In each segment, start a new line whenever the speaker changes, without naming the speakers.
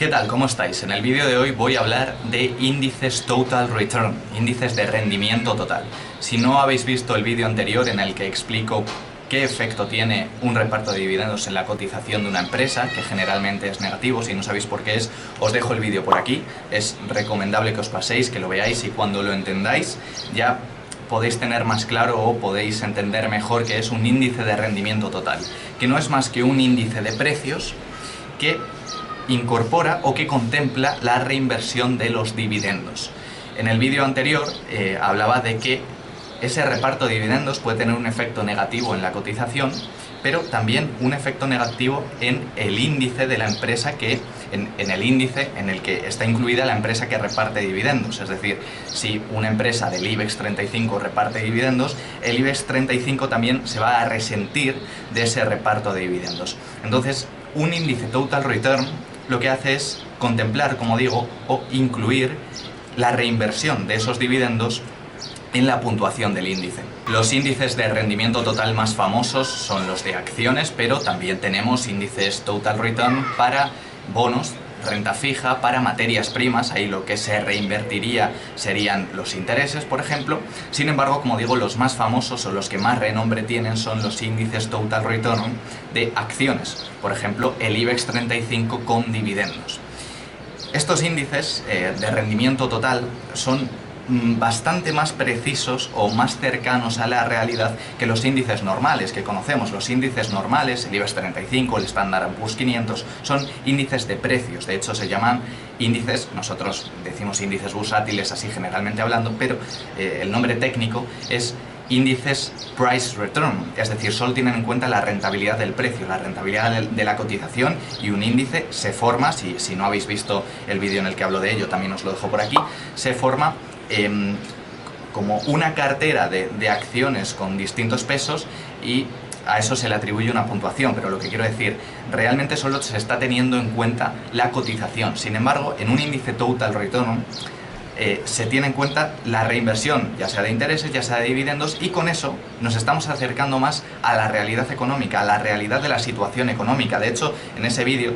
¿Qué tal? ¿Cómo estáis? En el vídeo de hoy voy a hablar de índices Total Return, índices de rendimiento total. Si no habéis visto el vídeo anterior en el que explico qué efecto tiene un reparto de dividendos en la cotización de una empresa, que generalmente es negativo, si no sabéis por qué es, os dejo el vídeo por aquí. Es recomendable que os paséis, que lo veáis y cuando lo entendáis ya podéis tener más claro o podéis entender mejor qué es un índice de rendimiento total, que no es más que un índice de precios que incorpora o que contempla la reinversión de los dividendos. En el vídeo anterior hablaba de que ese reparto de dividendos puede tener un efecto negativo en la cotización, pero también un efecto negativo en el índice de la empresa en el índice en el que está incluida la empresa que reparte dividendos. Es decir, si una empresa del IBEX 35 reparte dividendos, el IBEX 35 también se va a resentir de ese reparto de dividendos. Entonces, un índice Total Return lo que hace es contemplar, como digo, o incluir la reinversión de esos dividendos en la puntuación del índice. Los índices de rendimiento total más famosos son los de acciones, pero también tenemos índices Total Return para bonos, renta fija, para materias primas. Ahí lo que se reinvertiría serían los intereses, por ejemplo. Sin embargo, como digo, los más famosos o los que más renombre tienen son los índices Total Return de acciones. Por ejemplo, el IBEX 35 con dividendos. Estos índices de rendimiento total son bastante más precisos o más cercanos a la realidad que los índices normales que conocemos. Los índices normales, el IBEX 35, el Standard & Poor's 500, son índices de precios. De hecho, se llaman índices, nosotros decimos índices bursátiles así generalmente hablando, pero el nombre técnico es índices Price Return, es decir, solo tienen en cuenta la rentabilidad del precio, la rentabilidad de la cotización, y un índice se forma, si no habéis visto el vídeo en el que hablo de ello, también os lo dejo por aquí, se forma como una cartera de acciones con distintos pesos y a eso se le atribuye una puntuación, pero lo que quiero decir, realmente solo se está teniendo en cuenta la cotización. Sin embargo, en un índice Total Return se tiene en cuenta la reinversión, ya sea de intereses, ya sea de dividendos, y con eso nos estamos acercando más a la realidad económica, a la realidad de la situación económica. De hecho, en ese vídeo,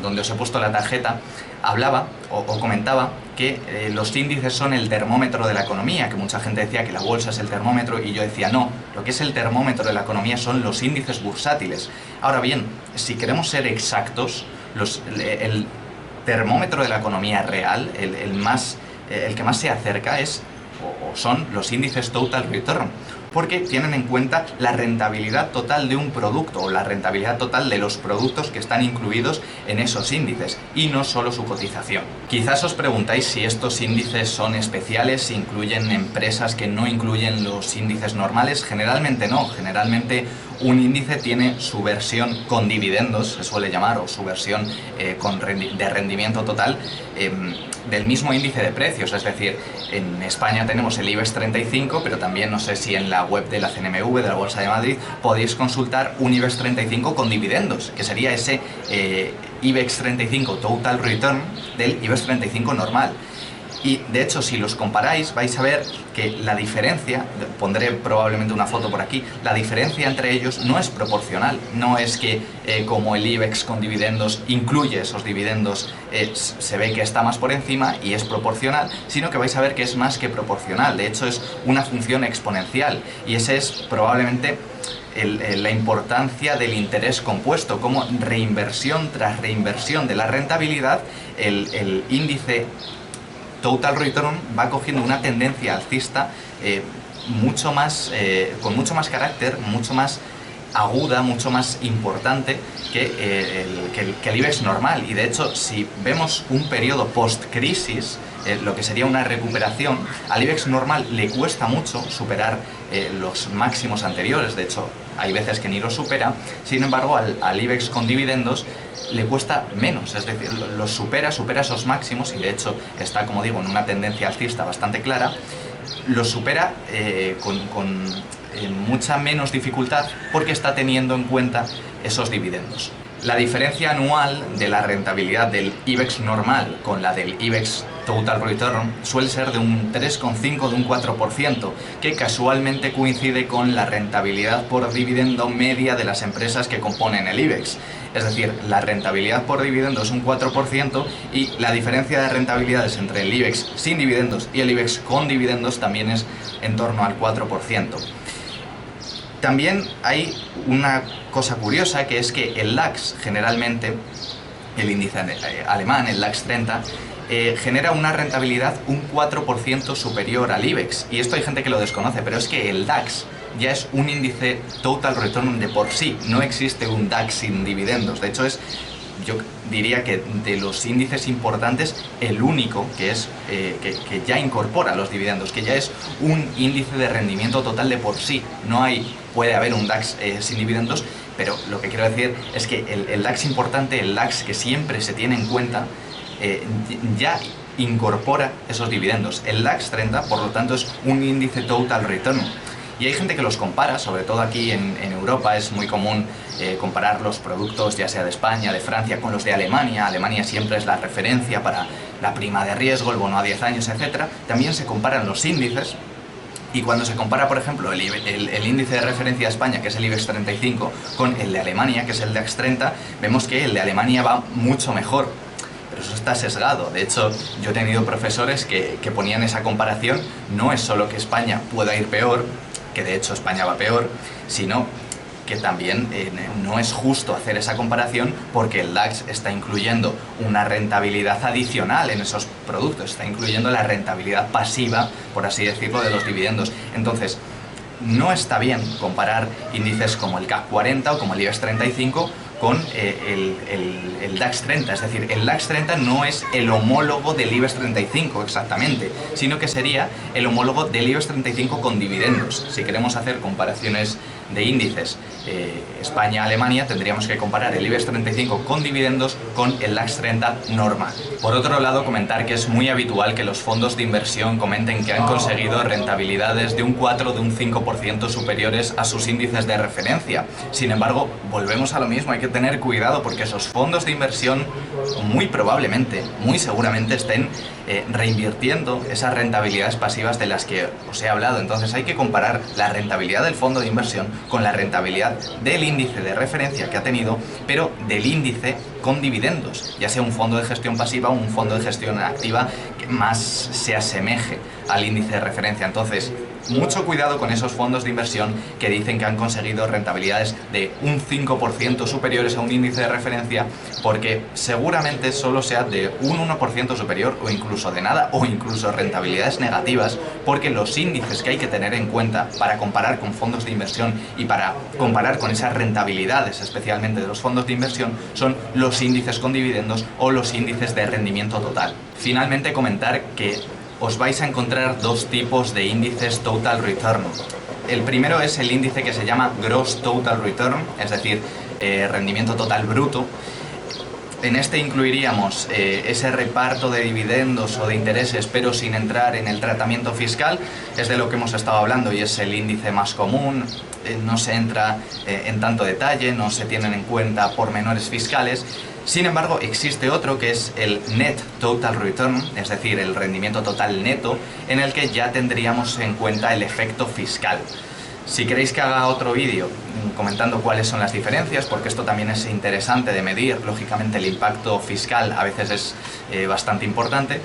donde os he puesto la tarjeta, hablaba o comentaba que los índices son el termómetro de la economía, que mucha gente decía que la bolsa es el termómetro, y yo decía no, lo que es el termómetro de la economía son los índices bursátiles. Ahora bien, si queremos ser exactos, el termómetro de la economía real, el que más se acerca son los índices Total Return, porque tienen en cuenta la rentabilidad total de un producto o la rentabilidad total de los productos que están incluidos en esos índices y no solo su cotización. Quizás os preguntáis si estos índices son especiales, si incluyen empresas que no incluyen los índices normales. Generalmente no, generalmente un índice tiene su versión con dividendos, se suele llamar, o su versión de rendimiento total del mismo índice de precios. Es decir, en España tenemos el IBEX 35, pero también no sé si en la web de la CNMV, de la Bolsa de Madrid, podéis consultar un IBEX 35 con dividendos, que sería ese IBEX 35 Total Return del IBEX 35 normal. Y de hecho, si los comparáis, vais a ver que la diferencia, pondré probablemente una foto por aquí, la diferencia entre ellos no es proporcional. No es que como el IBEX con dividendos incluye esos dividendos, se ve que está más por encima y es proporcional, sino que vais a ver que es más que proporcional. De hecho, es una función exponencial, y ese es probablemente la importancia del interés compuesto. Como reinversión tras reinversión de la rentabilidad, el índice Total Return va cogiendo una tendencia alcista con mucho más carácter, mucho más aguda, mucho más importante que el IBEX normal. Y de hecho, si vemos un periodo post-crisis, lo que sería una recuperación, al IBEX normal le cuesta mucho superar los máximos anteriores. De hecho, hay veces que ni lo supera. Sin embargo, al IBEX con dividendos le cuesta menos, es decir, los supera esos máximos, y de hecho está, como digo, en una tendencia alcista bastante clara. Los supera con mucha menos dificultad porque está teniendo en cuenta esos dividendos. La diferencia anual de la rentabilidad del IBEX normal con la del IBEX Total Return suele ser de un 3,5 de un 4%, que casualmente coincide con la rentabilidad por dividendo media de las empresas que componen el IBEX. Es decir, la rentabilidad por dividendo es un 4% y la diferencia de rentabilidades entre el IBEX sin dividendos y el IBEX con dividendos también es en torno al 4%. También hay una cosa curiosa, que es que el DAX, generalmente, el índice alemán, el DAX 30, genera una rentabilidad un 4% superior al IBEX. Y esto hay gente que lo desconoce, pero es que el DAX ya es un índice Total Return de por sí. No existe un DAX sin dividendos. De hecho, yo diría que de los índices importantes, el único que ya incorpora los dividendos, que ya es un índice de rendimiento total de por sí. Puede haber un DAX sin dividendos, pero lo que quiero decir es que el DAX importante, el DAX que siempre se tiene en cuenta, ya incorpora esos dividendos. El DAX 30, por lo tanto, es un índice Total Return. Y hay gente que los compara, sobre todo aquí en Europa es muy común comparar los productos ya sea de España, de Francia, con los de Alemania. Alemania siempre es la referencia para la prima de riesgo, el bono a 10 años, etc. También se comparan los índices. Y cuando se compara, por ejemplo, el índice de referencia de España, que es el IBEX 35, con el de Alemania, que es el DAX 30, vemos que el de Alemania va mucho mejor. Pero eso está sesgado. De hecho, yo he tenido profesores que ponían esa comparación. No es solo que España pueda ir peor, que de hecho España va peor, sino que también no es justo hacer esa comparación, porque el DAX está incluyendo una rentabilidad adicional en esos productos, está incluyendo la rentabilidad pasiva, por así decirlo, de los dividendos. Entonces, no está bien comparar índices como el CAC 40 o como el IBEX 35 con el DAX 30, es decir, el DAX 30 no es el homólogo del IBEX 35 exactamente, sino que sería el homólogo del IBEX 35 con dividendos. Si queremos hacer comparaciones de índices España-Alemania, tendríamos que comparar el IBEX 35 con dividendos con el DAX 30 normal. Por otro lado, comentar que es muy habitual que los fondos de inversión comenten que han conseguido rentabilidades de un 4 o de un 5% superiores a sus índices de referencia. Sin embargo, volvemos a lo mismo, hay que tener cuidado, porque esos fondos de inversión muy probablemente, muy seguramente estén reinvirtiendo esas rentabilidades pasivas de las que os he hablado. Entonces hay que comparar la rentabilidad del fondo de inversión con la rentabilidad del índice de referencia que ha tenido, pero del índice con dividendos, ya sea un fondo de gestión pasiva o un fondo de gestión activa que más se asemeje al índice de referencia. Entonces, mucho cuidado con esos fondos de inversión que dicen que han conseguido rentabilidades de un 5% superiores a un índice de referencia, porque seguramente solo sea de un 1% superior, o incluso de nada, o incluso rentabilidades negativas, porque los índices que hay que tener en cuenta para comparar con fondos de inversión y para comparar con esas rentabilidades, especialmente de los fondos de inversión, son los índices con dividendos o los índices de rendimiento total. Finalmente, comentar que os vais a encontrar dos tipos de índices Total Return. El primero es el índice que se llama Gross Total Return, es decir, rendimiento total bruto. En este incluiríamos ese reparto de dividendos o de intereses, pero sin entrar en el tratamiento fiscal. Es de lo que hemos estado hablando y es el índice más común. No se entra en tanto detalle, no se tienen en cuenta pormenores fiscales. Sin embargo, existe otro que es el Net Total Return, es decir, el rendimiento total neto, en el que ya tendríamos en cuenta el efecto fiscal. Si queréis que haga otro vídeo comentando cuáles son las diferencias, porque esto también es interesante de medir, lógicamente el impacto fiscal a veces es bastante importante,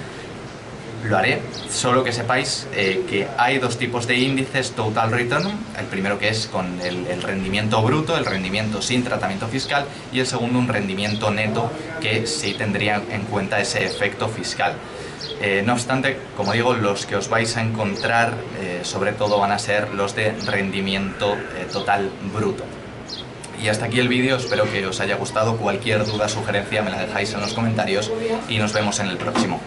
lo haré. Solo que sepáis que hay dos tipos de índices Total Return, el primero que es con el rendimiento bruto, el rendimiento sin tratamiento fiscal, y el segundo un rendimiento neto que sí tendría en cuenta ese efecto fiscal. No obstante, como digo, los que os vais a encontrar sobre todo van a ser los de rendimiento total bruto. Y hasta aquí el vídeo, espero que os haya gustado. Cualquier duda o sugerencia me la dejáis en los comentarios y nos vemos en el próximo.